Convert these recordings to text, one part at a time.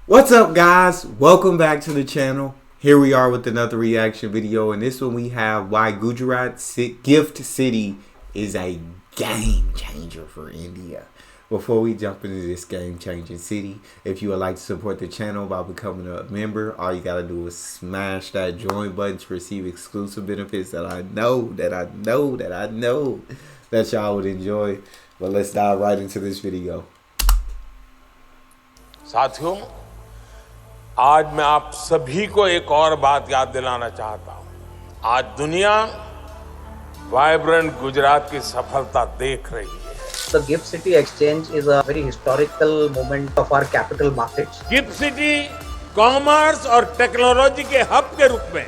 What's up, guys? Welcome back to the channel. Here we are with another reaction video, and this one we have why Gujarat Gift City is a game changer for India. Before we jump into this game changing city, if you would like to support the channel by becoming a member, all you gotta do is smash that join button to receive exclusive benefits that I know that y'all would enjoy. But let's dive right into this video. साथियों, आज मैं आप सभी को एक और बात याद दिलाना चाहता हूं। आज दुनिया वाइब्रेंट गुजरात की सफलता देख रही है। The Gift City Exchange is a very historical moment of our capital markets. Gift city commerce और टेक्नोलॉजी के हब के रूप में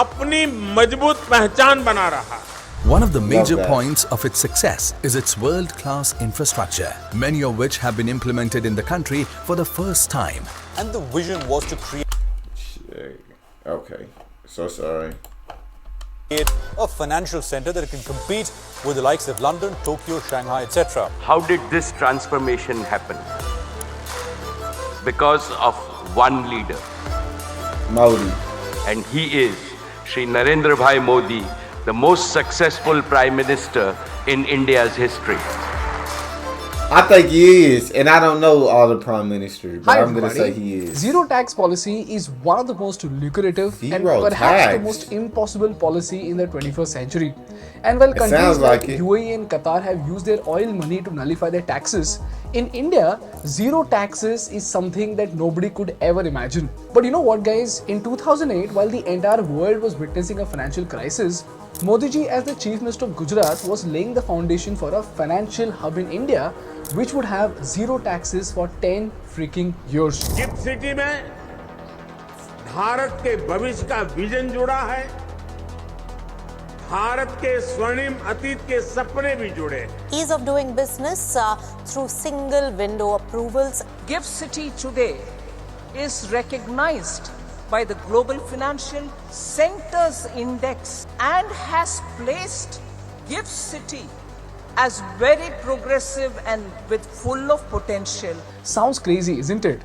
अपनी मजबूत पहचान बना रहा है। One of the major points of its success is its world-class infrastructure, many of which have been implemented in the country for the first time. And the vision was to create Okay, so sorry. a financial center that can compete with the likes of London, Tokyo, Shanghai, etc. How did this transformation happen? Because of one leader. Modi. And he is Shri Narendra Bhai Modi, the most successful Prime Minister in India's history. I think he is, and I don't know all the prime ministers, but Hi, I'm going to say everybody. he is. Zero tax policy is one of the most lucrative and Zero perhaps tax? the most impossible policy in the 21st century. And while countries sounds like like it. UAE and Qatar have used their oil money to nullify their taxes, in India, zero taxes is something that nobody could ever imagine. But you know what, guys? In 2008, while the entire world was witnessing a financial crisis, Modi ji, as the Chief Minister of Gujarat, was laying the foundation for a financial hub in India which would have zero taxes for 10 freaking years. Gift city में भारत के भविष्य का vision जुड़ा है। भारत के स्वर्णिम अतीत के सपने भी जुड़े हैं। Ease of doing business through single window approvals. Gift City today is recognized by the Global Financial Centers Index and has placed Gift City as very progressive and with full of potential. Sounds crazy, isn't it?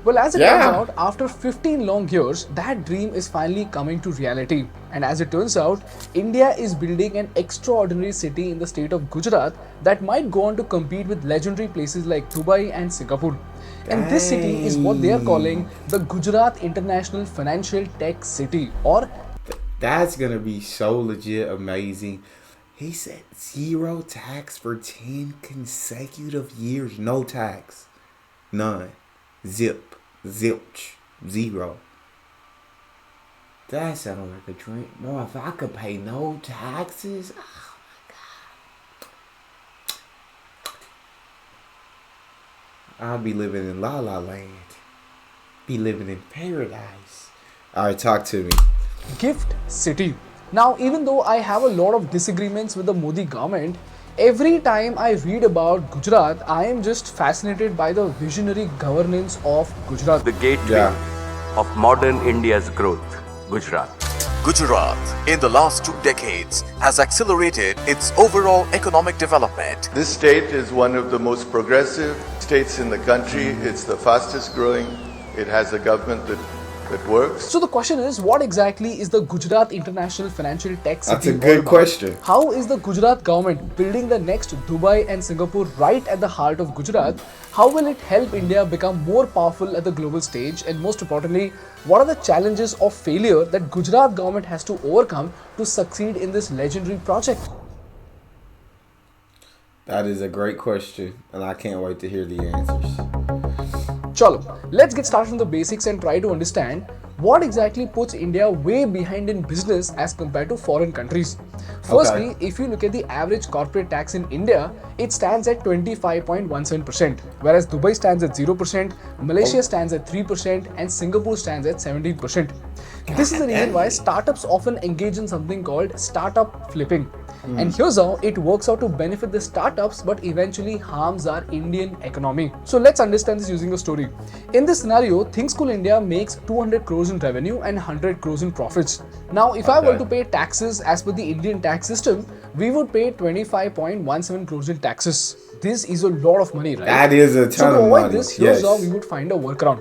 Well, as it turns out, after 15 long years, that dream is finally coming to reality. And as it turns out, India is building an extraordinary city in the state of Gujarat that might go on to compete with legendary places like Dubai and Singapore. And this city is what they are calling the Gujarat International Financial Tech City, or That's going to be so legit amazing. He said zero tax for 10 consecutive years. No tax. None. Zip. Zilch. Zero. That sounds like a dream. No, if I could pay no taxes. Oh my God. I'd be living in La La Land. Be living in paradise. Alright, talk to me. Gift City. Now, even though I have a lot of disagreements with the Modi government, every time I read about Gujarat, I am just fascinated by the visionary governance of Gujarat. The gateway of modern India's growth, Gujarat. Gujarat, in the last 2 decades, has accelerated its overall economic development. This state is one of the most progressive states in the country. It's the fastest growing. It has a government that works. So the question is, what exactly is the Gujarat International Financial Tech City? That's a good question. How is the Gujarat government building the next Dubai and Singapore right at the heart of Gujarat? How will it help India become more powerful at the global stage? And most importantly, what are the challenges of failure that Gujarat government has to overcome to succeed in this legendary project? That is a great question, and I can't wait to hear the answers. Chalo, let's get started from the basics and try to understand what exactly puts India way behind in business as compared to foreign countries. Firstly, if you look at the average corporate tax in India, it stands at 25.17%, whereas Dubai stands at 0%, Malaysia stands at 3%, and Singapore stands at 17%. This is the reason why startups often engage in something called startup flipping. And here's how it works out to benefit the startups but eventually harms our Indian economy. So let's understand this using a story. In this scenario, ThinkSchool India makes 200 crores in revenue and 100 crores in profits. Now, if I were to pay taxes as per the Indian tax system, we would pay 25.17 crores in taxes. This is a lot of money, right? That is a ton so to of avoid money. this, here's Yes. how we would find a workaround.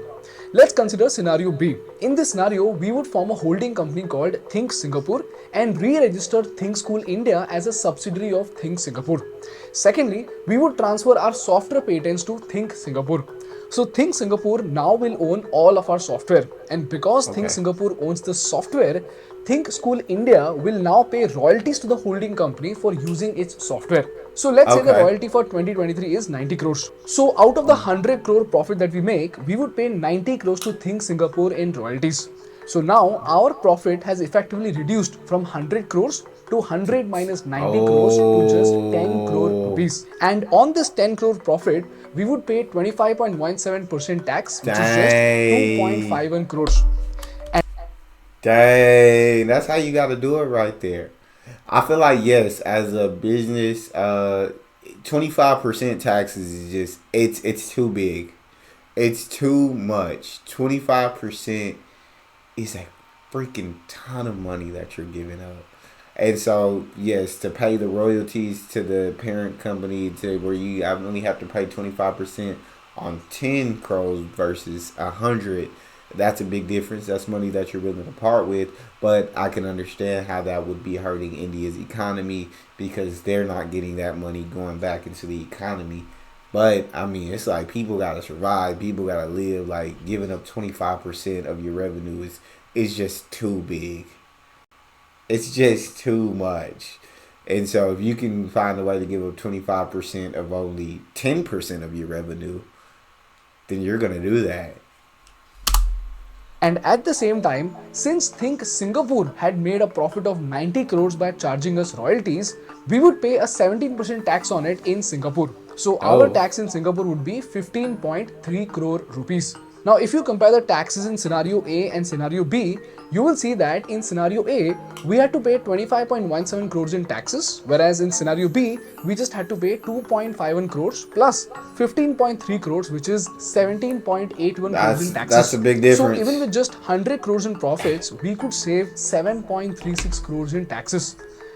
Let's consider scenario B. In this scenario, we would form a holding company called Think Singapore and re-register Think School India as a subsidiary of Think Singapore. Secondly, we would transfer our software patents to Think Singapore. So Think Singapore now will own all of our software, and because Think Singapore owns the software, Think School India will now pay royalties to the holding company for using its software. So let's say the royalty for 2023 is 90 crores. So out of the 100 crore profit that we make, we would pay 90 crores to Think Singapore in royalties. So now our profit has effectively reduced from 100 crores to 100 minus 90 crores to just 10 crore rupees. And on this 10 crore profit, we would pay 25.17% tax, which is just 2.51 crores. Dang, that's how you got to do it right there. I feel like, yes, as a business, 25% taxes is just, it's too big. It's too much. 25% is a freaking ton of money that you're giving up. And so, yes, to pay the royalties to the parent company, to where you only have to pay 25% on 10 crores versus 100, that's a big difference. That's money that you're willing to part with. But I can understand how that would be hurting India's economy, because they're not getting that money going back into the economy. But, I mean, it's like people got to survive. People got to live. Like, giving up 25% of your revenue is just too big. It's just too much. And so if you can find a way to give up 25% of only 10% of your revenue, then you're going to do that. And at the same time, since Think Singapore had made a profit of 90 crores by charging us royalties, we would pay a 17% tax on it in Singapore. So our tax in Singapore would be 15.3 crore rupees. Now, if you compare the taxes in scenario A and scenario B, you will see that in scenario A, we had to pay 25.17 crores in taxes, whereas in scenario B, we just had to pay 2.51 crores plus 15.3 crores, which is 17.81 crores in taxes. That's a big difference. So even with just 100 crores in profits, we could save 7.36 crores in taxes.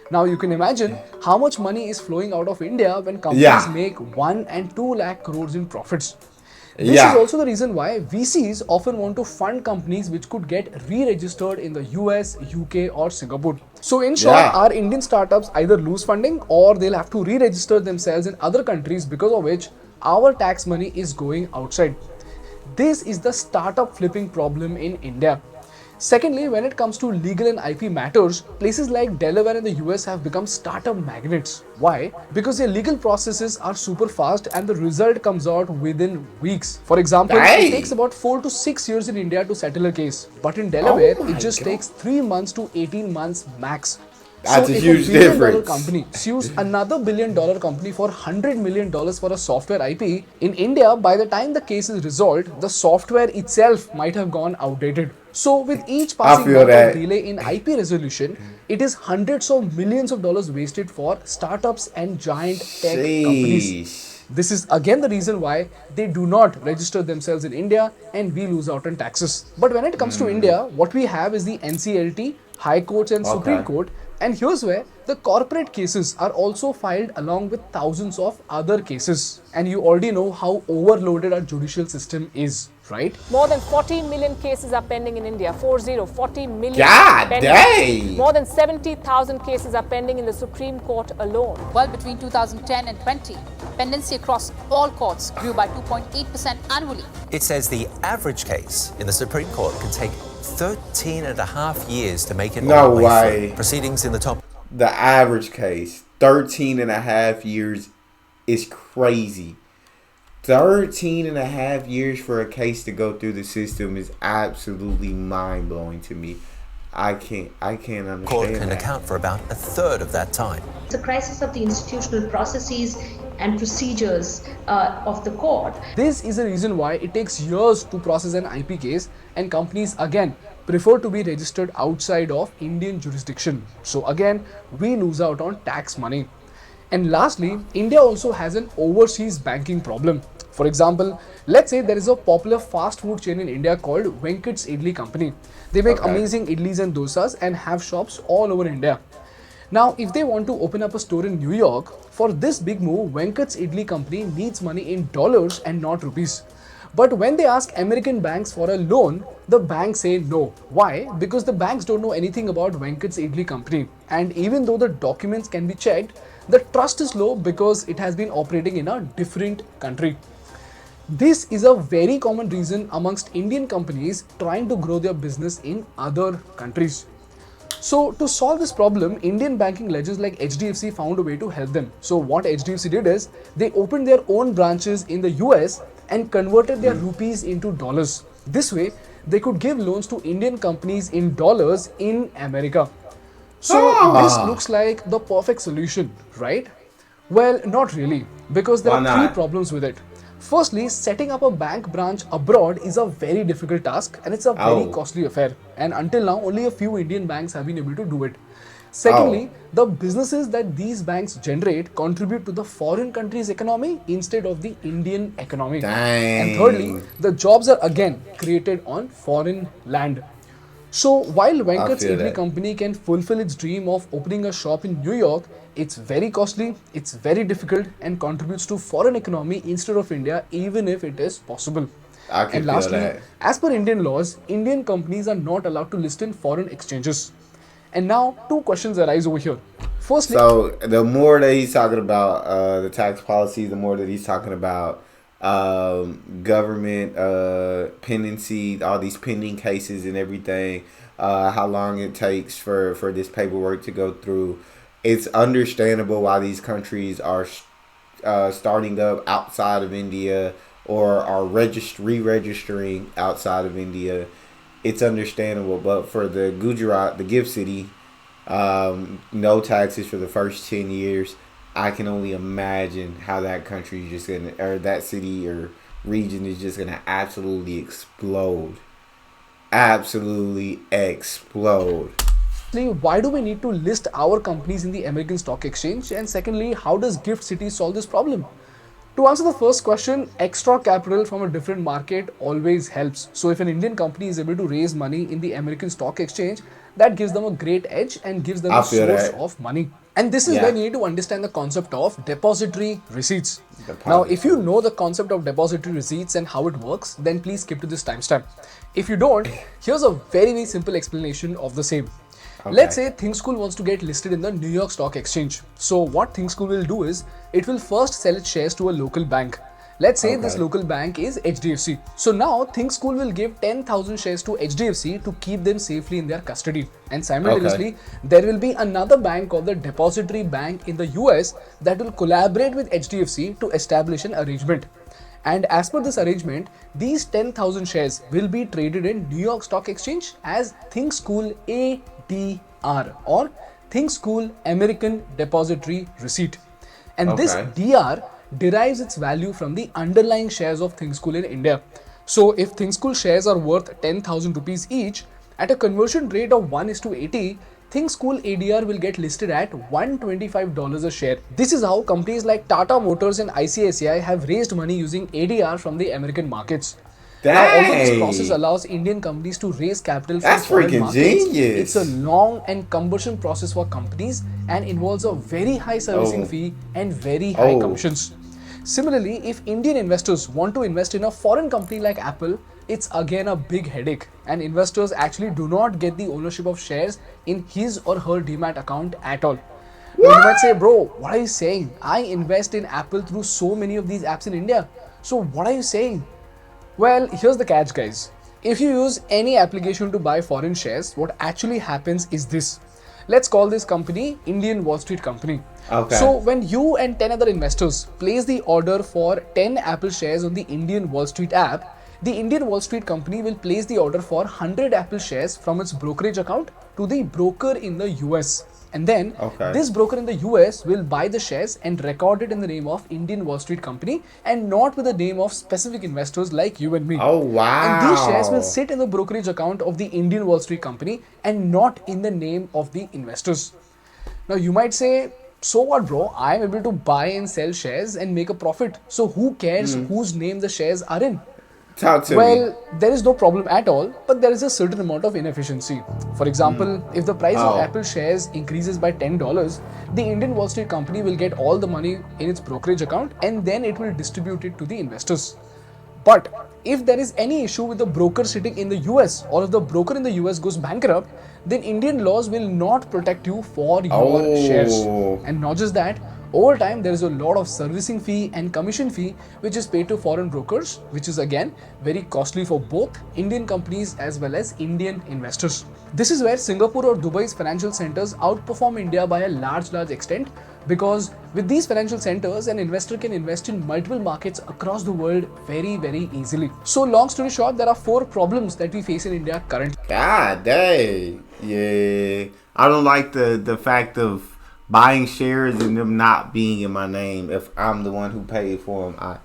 Now you can imagine how much money is flowing out of India when companies make 1 and 2 lakh crores in profits. This is also the reason why VCs often want to fund companies which could get re-registered in the US, UK or Singapore. So in short, our Indian startups either lose funding or they'll have to re-register themselves in other countries, because of which our tax money is going outside. This is the startup flipping problem in India. Secondly, when it comes to legal and IP matters, places like Delaware and the US have become startup magnets. Why? Because their legal processes are super fast and the result comes out within weeks. For example, it takes about 4 to 6 years in India to settle a case, but in Delaware, it just takes 3 months to 18 months max. That's so a if huge a billion dollar difference. company sues another $1 billion company for $100 million for a software IP, in India, by the time the case is resolved, the software itself might have gone outdated. So with each passing month of delay in IP resolution, it is hundreds of millions of dollars wasted for startups and giant tech companies. This is again the reason why they do not register themselves in India and we lose out on taxes. But when it comes to India, what we have is the NCLT, High Courts and Supreme Court. And here's where the corporate cases are also filed along with thousands of other cases. And you already know how overloaded our judicial system is, right? More than 40 million cases are pending in India. 40 million. God pending. dang! More than 70,000 cases are pending in the Supreme Court alone. Well, between 2010 and 20, pendency across all courts grew by 2.8% annually. It says the average case in the Supreme Court can take 13 and a half years to make it all the way through. Proceedings in the top. The average case, 13 and a half years is crazy. 13 and a half years for a case to go through the system is absolutely mind-blowing to me. I can't understand. Court can account for about a third of that time. It's a crisis of the institutional processes and procedures of the court. This is the reason why it takes years to process an IP case, and companies again prefer to be registered outside of Indian jurisdiction. So again, we lose out on tax money. And lastly, India also has an overseas banking problem. For example, let's say there is a popular fast food chain in India called Venkat's Idli Company. They make amazing idlis and dosas and have shops all over India. Now, if they want to open up a store in New York, for this big move, Venkat's Idli company needs money in dollars and not rupees. But when they ask American banks for a loan, the banks say no. Why? Because the banks don't know anything about Venkat's Idli company. And even though the documents can be checked, the trust is low because it has been operating in a different country. This is a very common reason amongst Indian companies trying to grow their business in other countries. So to solve this problem, Indian banking ledgers like HDFC found a way to help them. So what HDFC did is, they opened their own branches in the US and converted their rupees into dollars. This way, they could give loans to Indian companies in dollars in America. So this looks like the perfect solution, right? Well, not really, because there are three problems with it. Firstly, setting up a bank branch abroad is a very difficult task and it's a very costly affair. And until now, only a few Indian banks have been able to do it. Secondly, the businesses that these banks generate contribute to the foreign country's economy instead of the Indian economy. And thirdly, the jobs are again created on foreign land. So while Venkat's Idli company can fulfill its dream of opening a shop in New York, it's very costly, it's very difficult and contributes to foreign economy instead of India, even if it is possible. And lastly, as per Indian laws, Indian companies are not allowed to list in foreign exchanges. And now, two questions arise over here. Firstly, so the more that he's talking about the tax policy, the more that he's talking about government pendency, all these pending cases and everything, how long it takes for this paperwork to go through. It's understandable why these countries are starting up outside of India or are re-registering outside of India. It's understandable, but for the Gujarat, the gift city, no taxes for the first 10 years. I can only imagine how that country is just gonna, or that city or region is just gonna absolutely explode. Absolutely explode. Why do we need to list our companies in the American Stock Exchange? And secondly, how does Gift City solve this problem? To answer the first question, extra capital from a different market always helps. So if an Indian company is able to raise money in the American Stock Exchange, that gives them a great edge and gives them a source of money. And this is when you need to understand the concept of depository receipts. Now, if you know the concept of depository receipts and how it works, then please skip to this timestamp. If you don't, here's a very, very simple explanation of the same. Let's say ThinkSchool wants to get listed in the New York Stock Exchange. So what ThinkSchool will do is, it will first sell its shares to a local bank. Let's say this local bank is HDFC. So now ThinkSchool will give 10,000 shares to HDFC to keep them safely in their custody. And simultaneously, there will be another bank called the Depository Bank in the US that will collaborate with HDFC to establish an arrangement. And as per this arrangement, these 10,000 shares will be traded in New York Stock Exchange as ThinkSchool ADR or ThinkSchool American Depository Receipt. And this DR derives its value from the underlying shares of ThinkSchool in India. So if ThinkSchool shares are worth 10,000 rupees each, at a conversion rate of 1:80, ThinkSchool ADR will get listed at $125 a share. This is how companies like Tata Motors and ICICI have raised money using ADR from the American markets. Now, although this process allows Indian companies to raise capital from foreign markets, it's a long and cumbersome process for companies and involves a very high servicing fee and very high commissions. Similarly, if Indian investors want to invest in a foreign company like Apple, it's again a big headache, and investors actually do not get the ownership of shares in his or her demat account at all. Now, you might say, bro, what are you saying? I invest in Apple through so many of these apps in India. So what are you saying? Well, here's the catch, guys. If you use any application to buy foreign shares, what actually happens is this. Let's call this company Indian Wall Street Company. So when you and 10 other investors place the order for 10 Apple shares on the Indian Wall Street app, the Indian Wall Street Company will place the order for 100 Apple shares from its brokerage account to the broker in the US. And then this broker in the US will buy the shares and record it in the name of Indian Wall Street Company and not with the name of specific investors like you and me. And these shares will sit in the brokerage account of the Indian Wall Street Company and not in the name of the investors. Now you might say, so what, bro? I am able to buy and sell shares and make a profit. So who cares whose name the shares are in? Talk to me. Well, there is no problem at all, but there is a certain amount of inefficiency. For example, if the price of Apple shares increases by $10, the Indian Wall Street company will get all the money in its brokerage account and then it will distribute it to the investors. But if there is any issue with the broker sitting in the US, or if the broker in the US goes bankrupt, then Indian laws will not protect you for your shares. And not just that, over time there is a lot of servicing fee and commission fee which is paid to foreign brokers, which is again very costly for both Indian companies as well as Indian investors. This is where Singapore or Dubai's financial centers outperform India by a large extent, because with these financial centers, an investor can invest in multiple markets across the world very easily. So long story short, there are 4 problems that we face in India currently. God dang. Yeah. I don't like the fact of buying shares and them not being in my name if I'm the one who paid for them.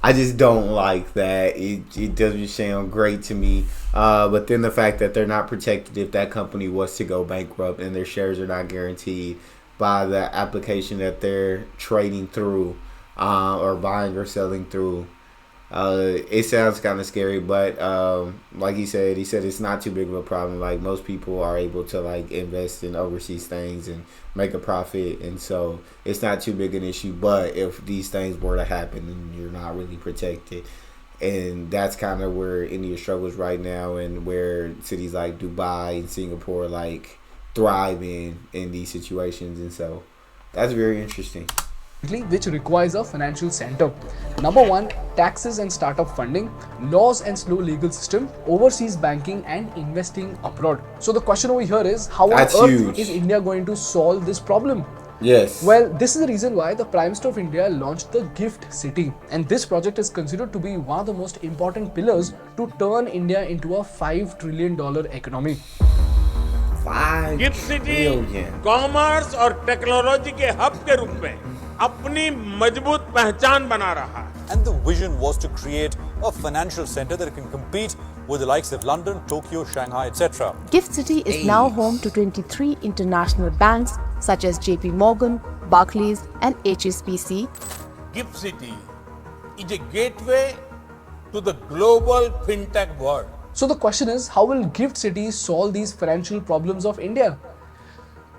I just don't like that. It doesn't sound great to me. But then the fact that they're not protected if that company was to go bankrupt and their shares are not guaranteed by the application that they're trading through or buying or selling through. It sounds kind of scary, but like he said it's not too big of a problem. Like, most people are able to like invest in overseas things and make a profit, and so it's not too big an issue. But if these things were to happen, then you're not really protected, and that's kind of where India struggles right now, and where cities like Dubai and Singapore like thrive in these situations. And so that's very interesting. Which requires a financial center. Number 1, taxes and startup funding, laws and slow legal system, overseas banking and investing abroad. So the question over here is, how on earth is India going to solve this problem? Yes. Well, this is the reason why the Prime Minister of India launched the Gift City, and this project is considered to be one of the most important pillars to turn India into a $5 trillion economy. Gift city commerce और technology के hub के रूप में अपनी मजबूत पहचान बना रहा है. And the vision was to create a financial center that can compete with the likes of London, Tokyo, Shanghai, etc. Gift City is now home to 23 international banks such as JP Morgan, Barclays and HSBC. Gift City is a gateway to the global fintech world. So the question is, how will Gift City solve these financial problems of India?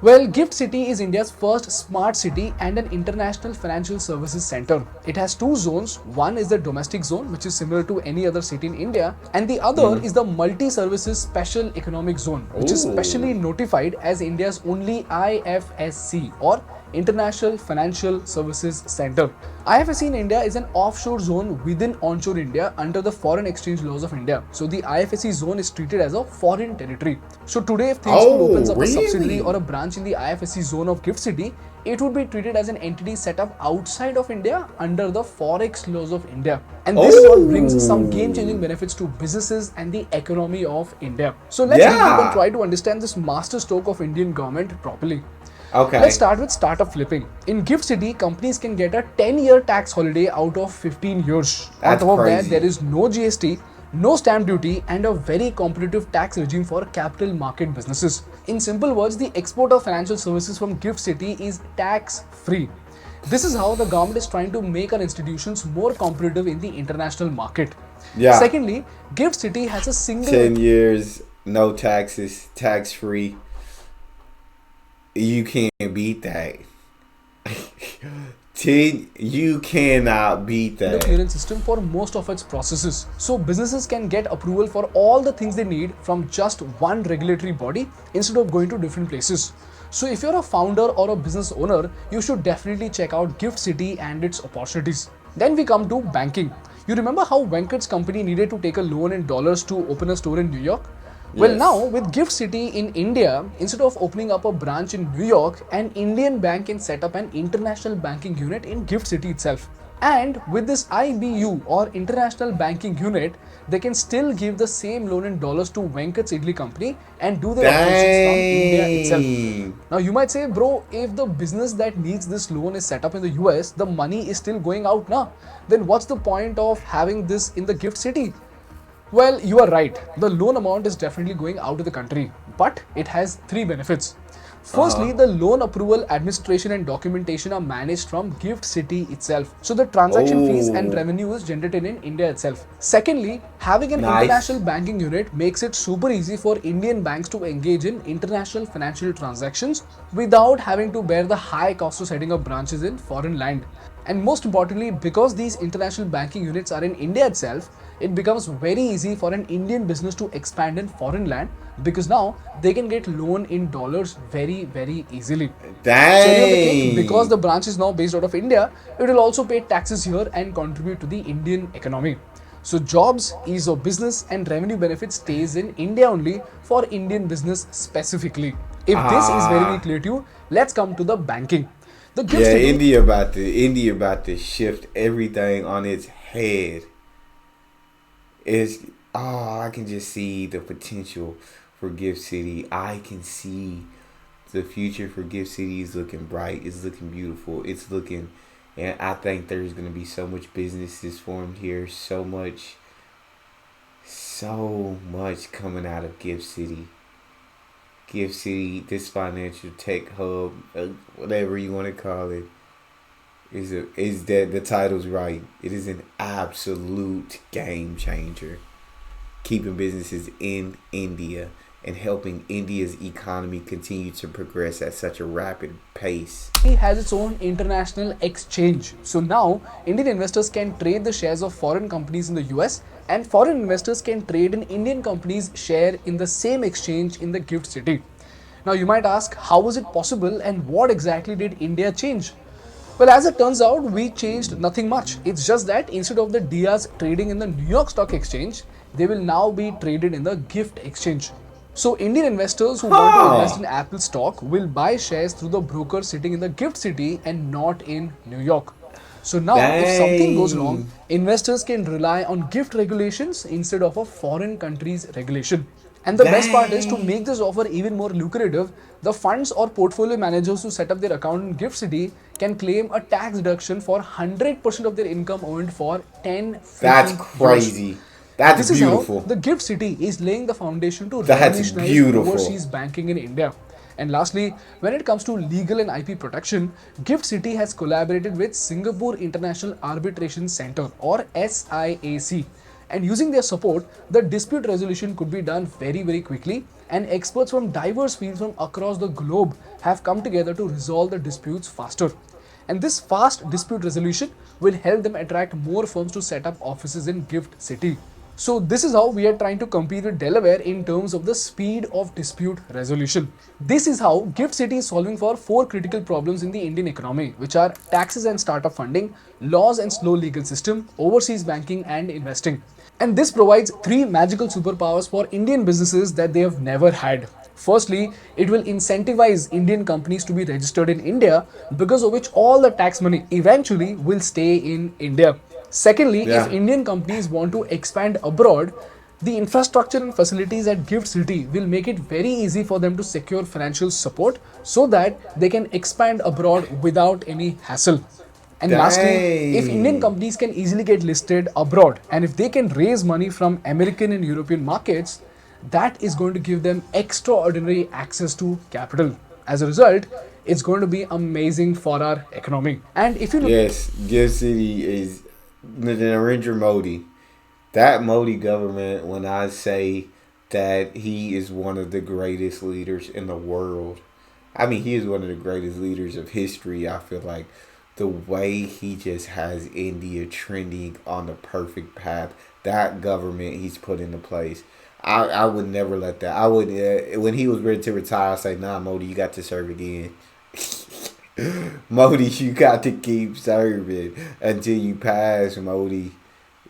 Well, Gift City is India's first smart city and an international financial services center. It has 2 zones. One is the domestic zone, which is similar to any other city in India, and the other is the multi-services special economic zone, which is specially notified as India's only IFSC, or International Financial Services Center. IFSC in India is an offshore zone within onshore India under the foreign exchange laws of India. So the IFSC zone is treated as a foreign territory. So today, if Thingspoon opens up a subsidiary or a branch in the IFSC zone of Gift City, it would be treated as an entity set up outside of India under the forex laws of India. And this is what brings some game-changing benefits to businesses and the economy of India. So let's deep and try to understand this masterstroke of Indian government properly. Okay. Let's start with startup flipping. In Gift City, companies can get a 10-year tax holiday out of 15 years. That's On top of crazy. that, there is no GST, no stamp duty, and a very competitive tax regime for capital market businesses. In simple words, the export of financial services from Gift City is tax-free. This is how the government is trying to make our institutions more competitive in the international market. Yeah. Secondly, Gift City has a single 10 years, no taxes, tax-free. You can't beat that. You cannot beat that. The clearance system for most of its processes. So businesses can get approval for all the things they need from just one regulatory body instead of going to different places. So if you're a founder or a business owner, you should definitely check out Gift City and its opportunities. Then we come to banking. You remember how Venkat's company needed to take a loan in dollars to open a store in New York? Well, now with Gift City in India, instead of opening up a branch in New York, an Indian bank can set up an international banking unit in Gift City itself. And with this IBU or International Banking Unit, they can still give the same loan in dollars to Venkat's Idli company and do their operations from India itself. Now you might say, bro, if the business that needs this loan is set up in the US, the money is still going out now. Then what's the point of having this in the Gift City? Well, you are right. The loan amount is definitely going out of the country, but it has 3 benefits. Firstly, the loan approval, administration and documentation are managed from GIFT City itself. So the transaction fees and revenue is generated in India itself. Secondly, having an international banking unit makes it super easy for Indian banks to engage in international financial transactions without having to bear the high cost of setting up branches in foreign land. And most importantly, because these international banking units are in India itself, it becomes very easy for an Indian business to expand in foreign land because now they can get loan in dollars very easily. Dang. Cherry on the cake, because the branch is now based out of India, it will also pay taxes here and contribute to the Indian economy. So jobs, ease of business and revenue benefits stays in India only for Indian business specifically. If this is very clear to you, let's come to the banking. India about to shift everything on its head. I can just see the potential for Gift City. I can see the future for Gift City is looking bright. It's looking beautiful. It's looking, and I think there's going to be so much businesses formed here. So much coming out of Gift City. Gift City, this financial tech hub, whatever you want to call it, is that the title's right. It is an absolute game changer. Keeping businesses in India and helping India's economy continue to progress at such a rapid pace. It has its own international exchange. So now, Indian investors can trade the shares of foreign companies in the US and foreign investors can trade in Indian companies' share in the same exchange in the Gift City. Now you might ask, how was it possible and what exactly did India change? Well, as it turns out, we changed nothing much. It's just that instead of the Dias trading in the New York Stock Exchange, they will now be traded in the Gift Exchange. So Indian investors who want to invest in Apple stock will buy shares through the broker sitting in the Gift City and not in New York. So now, if something goes wrong, investors can rely on gift regulations instead of a foreign country's regulation. And the best part is, to make this offer even more lucrative, the funds or portfolio managers who set up their account in Gift City can claim a tax deduction for 100% of their income earned for 10 That's crazy. years. That's This beautiful. is how the Gift City is laying the foundation to That's revolutionize beautiful. overseas banking in India. And lastly, when it comes to legal and IP protection, Gift City has collaborated with Singapore International Arbitration Center, or SIAC. And using their support, the dispute resolution could be done very quickly, and experts from diverse fields from across the globe have come together to resolve the disputes faster. And this fast dispute resolution will help them attract more firms to set up offices in Gift City. So this is how we are trying to compete with Delaware in terms of the speed of dispute resolution. This is how Gift City is solving for 4 critical problems in the Indian economy, which are taxes and startup funding, laws and slow legal system, overseas banking and investing. And this provides 3 magical superpowers for Indian businesses that they have never had. Firstly, it will incentivize Indian companies to be registered in India, because of which all the tax money eventually will stay in India. Secondly, if Indian companies want to expand abroad, the infrastructure and facilities at Gift City will make it very easy for them to secure financial support so that they can expand abroad without any hassle. And lastly, if Indian companies can easily get listed abroad and if they can raise money from American and European markets, that is going to give them extraordinary access to capital. As a result, it's going to be amazing for our economy. And if you look, Gift City is Narendra Modi. That Modi government, when I say that he is one of the greatest leaders in the world, I mean, he is one of the greatest leaders of history. I feel like the way he just has India trending on the perfect path, that government he's put into place, I would never let that. I would, when he was ready to retire, I say, nah, Modi, you got to serve again. Modi, you got to keep serving until you pass, Modi.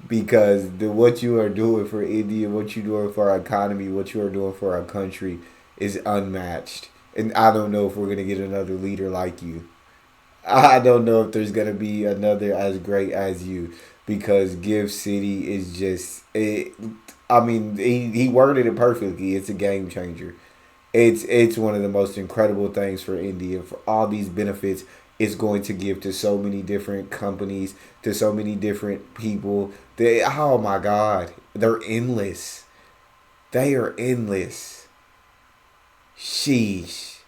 Because what you are doing for India, what you're doing for our economy, what you are doing for our country is unmatched. And I don't know if we're going to get another leader like you. I don't know if there's going to be another as great as you. Because Gift City is just... I mean, he worded it perfectly. It's a game changer. It's one of the most incredible things for India. For all these benefits it's going to give to so many different companies, to so many different people. Oh my God, they're endless. They are endless. Sheesh.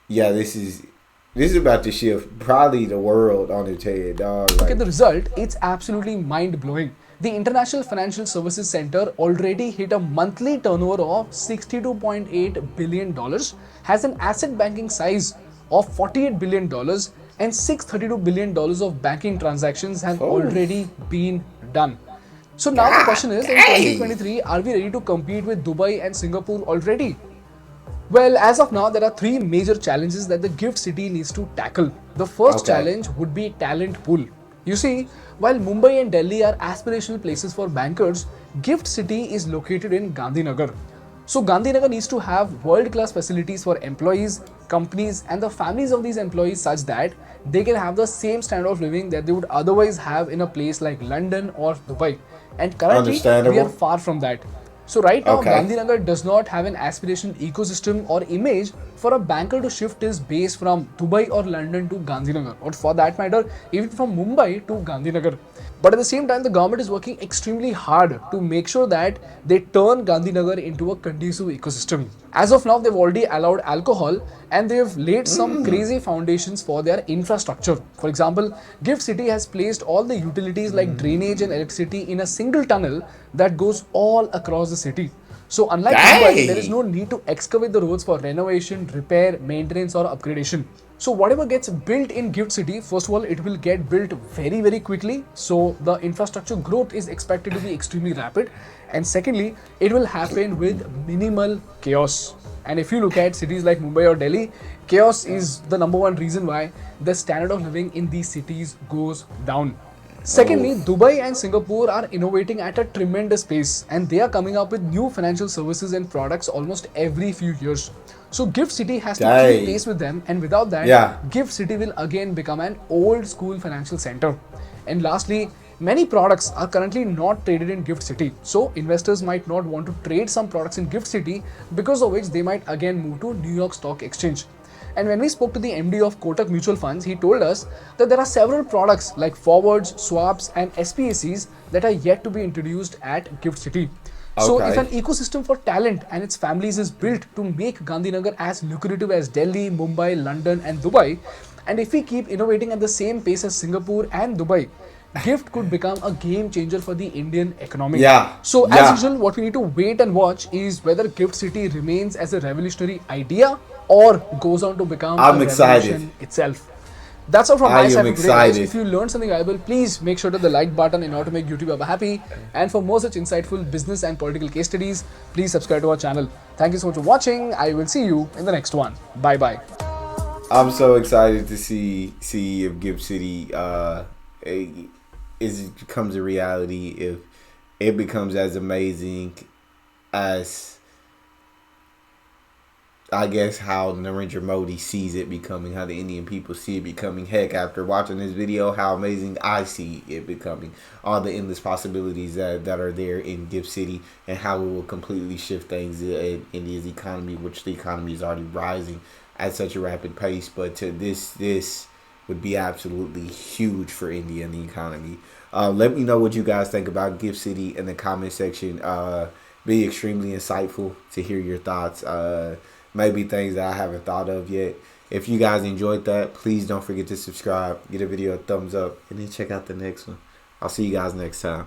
Yeah, this is about to shift probably the world on its head, dog. Look at the result, it's absolutely mind-blowing. The International Financial Services Center already hit a monthly turnover of $62.8 billion, has an asset banking size of $48 billion, and $632 billion of banking transactions have already been done. So now the question is, in 2023, are we ready to compete with Dubai and Singapore already? Well, as of now, there are three major challenges that the GIFT City needs to tackle. The first challenge would be talent pool. You see, while Mumbai and Delhi are aspirational places for bankers, GIFT City is located in Gandhinagar. So Gandhinagar needs to have world-class facilities for employees, companies and the families of these employees such that they can have the same standard of living that they would otherwise have in a place like London or Dubai. And currently, we are far from that. So right now, Gandhinagar does not have an aspirational ecosystem or image for a banker to shift his base from Dubai or London to Gandhinagar, or for that matter, even from Mumbai to Gandhinagar. But at the same time, the government is working extremely hard to make sure that they turn Gandhinagar into a conducive ecosystem. As of now, they've already allowed alcohol and they've laid some crazy foundations for their infrastructure. For example, GIFT City has placed all the utilities like drainage and electricity in a single tunnel that goes all across the city. So unlike Mumbai, there is no need to excavate the roads for renovation, repair, maintenance or upgradation. So whatever gets built in GIFT City, first of all, it will get built very, very quickly. So the infrastructure growth is expected to be extremely rapid. And secondly, it will happen with minimal chaos. And if you look at cities like Mumbai or Delhi, chaos is the number one reason why the standard of living in these cities goes down. Secondly, Dubai and Singapore are innovating at a tremendous pace and they are coming up with new financial services and products almost every few years. So GIFT City has to keep pace with them, and without that, GIFT City will again become an old school financial center. And lastly, many products are currently not traded in GIFT City. So investors might not want to trade some products in GIFT City, because of which they might again move to New York Stock Exchange. And when we spoke to the MD of Kotak Mutual Funds, he told us that there are several products like forwards, swaps and SPACs that are yet to be introduced at GIFT City. So if an ecosystem for talent and its families is built to make Gandhinagar as lucrative as Delhi, Mumbai, London and Dubai, and if we keep innovating at the same pace as Singapore and Dubai, GIFT could become a game changer for the Indian economy. So as usual, what we need to wait and watch is whether GIFT City remains as a revolutionary idea or goes on to become a revolution itself. That's all from my side for today, guys. If you learned something valuable, please make sure to hit the like button in order to make YouTube happy. And for more such insightful business and political case studies, please subscribe to our channel. Thank you so much for watching. I will see you in the next one. Bye bye. I'm so excited to see if GIFT City becomes a reality, if it becomes as amazing as, I guess, how Narendra Modi sees it becoming, how the Indian people see it becoming. Heck, after watching this video, how amazing I see it becoming. All the endless possibilities that are there in GIFT City, and how it will completely shift things in India's economy, which the economy is already rising at such a rapid pace. But this would be absolutely huge for India and the economy. Let me know what you guys think about GIFT City in the comment section. Be extremely insightful to hear your thoughts. Maybe things that I haven't thought of yet. If you guys enjoyed that, please don't forget to subscribe, give the video a thumbs up, and then check out the next one. I'll see you guys next time.